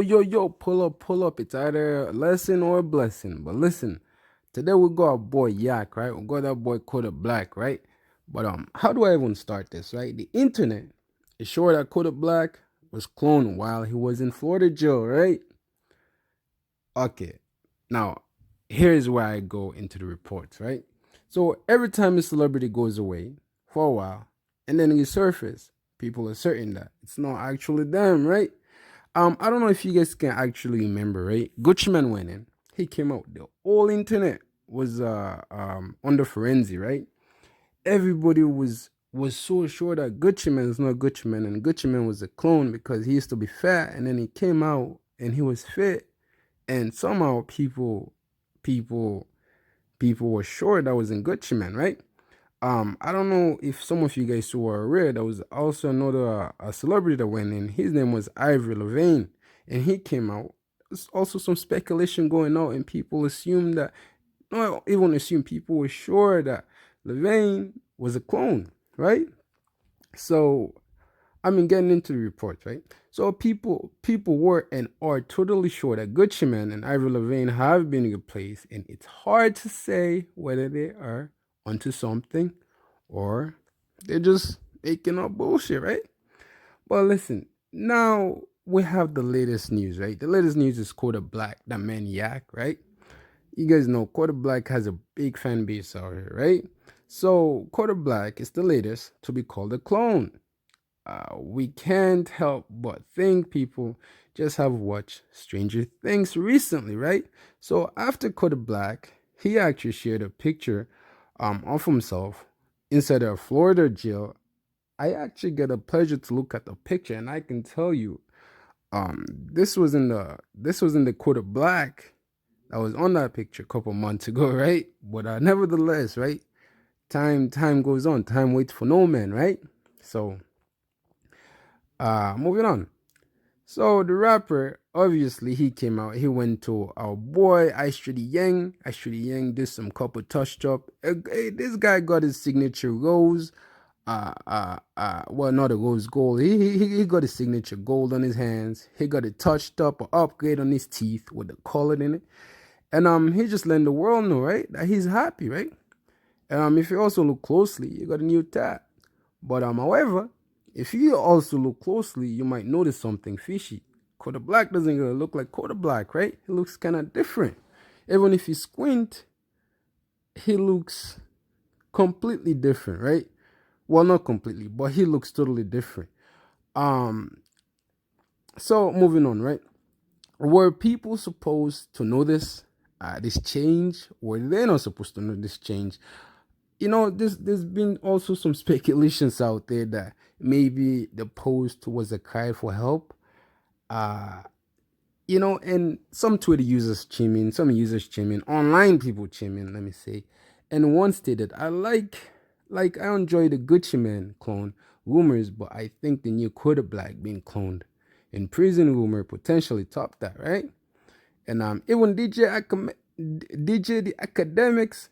Yo, pull up. It's either a lesson or a blessing. But listen, today we got our boy Yak, right? We got that boy Kodak Black, right? But how do I even start this, right? The internet is sure that Kodak Black was cloned while he was in Florida jail, right? Okay, now here's where I go into the reports, right? So every time a celebrity goes away for a while and then he surfaces, people are certain that it's not actually them, right? I don't know if you guys can actually remember, right? Gucci Man went in. He came out. The whole internet was under frenzy, right? Everybody was so sure that Gucci Man is not Gucci Man, and Gucci Man was a clone because he used to be fat, and then he came out and he was fit, and somehow people, people were sure that was in Gucci Man, right? I don't know if some of you guys were aware. There was also another a celebrity that went in. His name was Ivy Levine, and he came out. There's also some speculation going on, and people assumed that, not even assume, people were sure that Levine was a clone, right? So I mean, getting into the reports, right? So people were and are totally sure that Gucci Man and Ivy Levine have been replaced, and it's hard to say whether they are onto something or they're just making up bullshit, right? But listen, now we have the latest news, right? The latest news is Kodak Black, that maniac, right? You guys know Kodak Black has a big fan base out here, right? So Kodak Black is the latest to be called a clone. We can't help but think people just have watched Stranger Things recently, right? So after Kodak Black, he actually shared a picture of himself inside a Florida jail. I actually get a pleasure to look at the picture, and I can tell you, this was in the Kodak Black that was on that picture a couple months ago, right? But nevertheless, right? Time goes on. Time waits for no man, right? So moving on. So the rapper, obviously, he came out. He went to our boy Ice Yang. Ice Yang did some couple touch up. This guy got his signature rose. Well, not a rose gold. He got his signature gold on his hands. He got it touched up or upgrade on his teeth with the color in it. And he just letting the world know, right, that he's happy, right? And if you also look closely, you got a new tab. But however, if you also look closely, you might notice something fishy. Kodak Black doesn't really look like Kodak Black, right? He looks kind of different. Even if you squint, he looks completely different, right? Well, not completely, but he looks totally different. Um, so moving on, right? Were people supposed to notice this change? Were they not supposed to know this change? There's been also some speculations out there that maybe the post was a cry for help. Uh, and some Twitter users chime in, some users chime in, online people chime in, let me say. And one stated, I enjoy the Gucci Man clone rumors, but I think the new Kodak Black being cloned in prison rumor potentially topped that, right? And even DJ the academics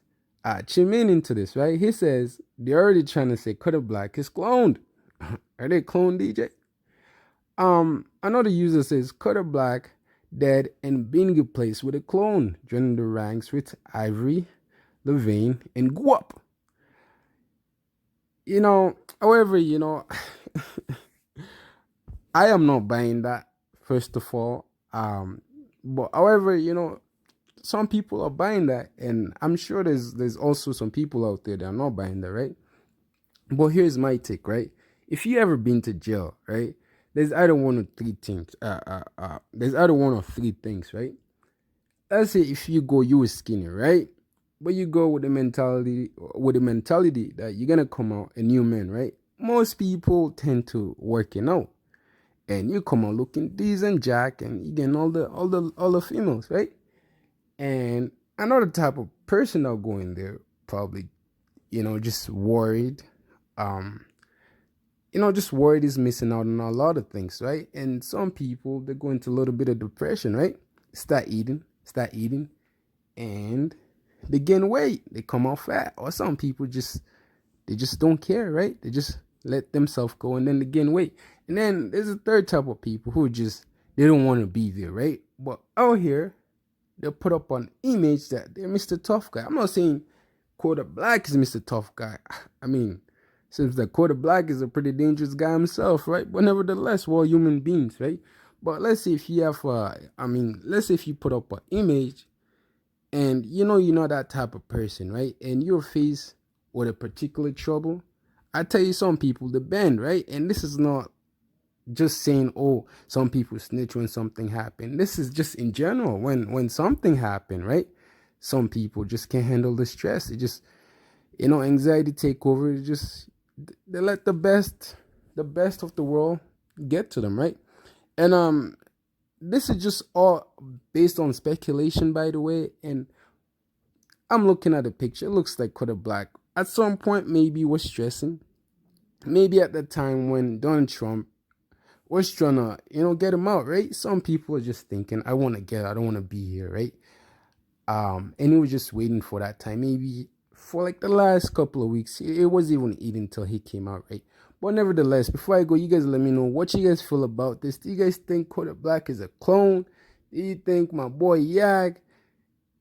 chime in into this, right? He says they're already trying to say Kodak Black is cloned. Are they cloned, DJ? Another user says Kodak Black dead and being replaced with a clone, joining the ranks with Ivory, Levine, and Guap. However, I am not buying that, first of all. But however, some people are buying that, and I'm sure there's also some people out there that are not buying that, right? But here's my take, right? If you ever been to jail, right? There's either one or three things. There's either one or three things, right? Let's say if you go, you were skinny, right? But you go with the mentality that you're gonna come out a new man, right? Most people tend to working out, and you come out looking decent, jack, and you getting all the females, right? And another type of person that'll go in there probably, just worried, um, just worried is missing out on a lot of things, right? And some people they go into a little bit of depression, right? Start eating, and they gain weight, they come out fat. Or some people they just don't care, right? They just let themselves go and then they gain weight. And then there's a third type of people who just They don't want to be there, right? But out here, they put up an image that they're Mr. Tough Guy. I'm not saying Kodak Black is Mr. Tough Guy. I mean, seems that Kodak Black is a pretty dangerous guy himself, right? But nevertheless, we're all human beings, right? But let's say if you have, let's say if you put up an image and you're not that type of person, right? And you're faced with a particular trouble. I tell you, some people, they bend, right? And this is not just saying, oh, some people snitch when something happened. This is just in general. When something happened, right? Some people just can't handle the stress. It just, anxiety take over. It just, they let the best of the world get to them, right? And this is just all based on speculation, by the way. And I'm looking at the picture. It looks like Kodak Black at some point maybe was stressing. Maybe at the time when Donald Trump was trying to, get him out, right? Some people are just thinking, I want to get out. I don't want to be here, right? And he was just waiting for that time. Maybe for like the last couple of weeks, it wasn't even eating until he came out, right? But nevertheless, before I go, you guys let me know what you guys feel about this. Do you guys think Kodak Black is a clone? Do you think my boy Yak,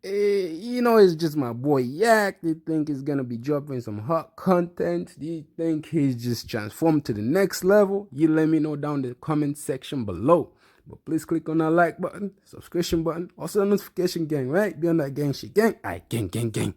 it's just my boy Yak? Do you think he's gonna be dropping some hot content? Do you think he's just transformed to the next level? You let me know down in the comment section below. But please click on that like button, subscription button, also the notification gang, right? Be on that gang shit gang. Alright, gang, gang, gang.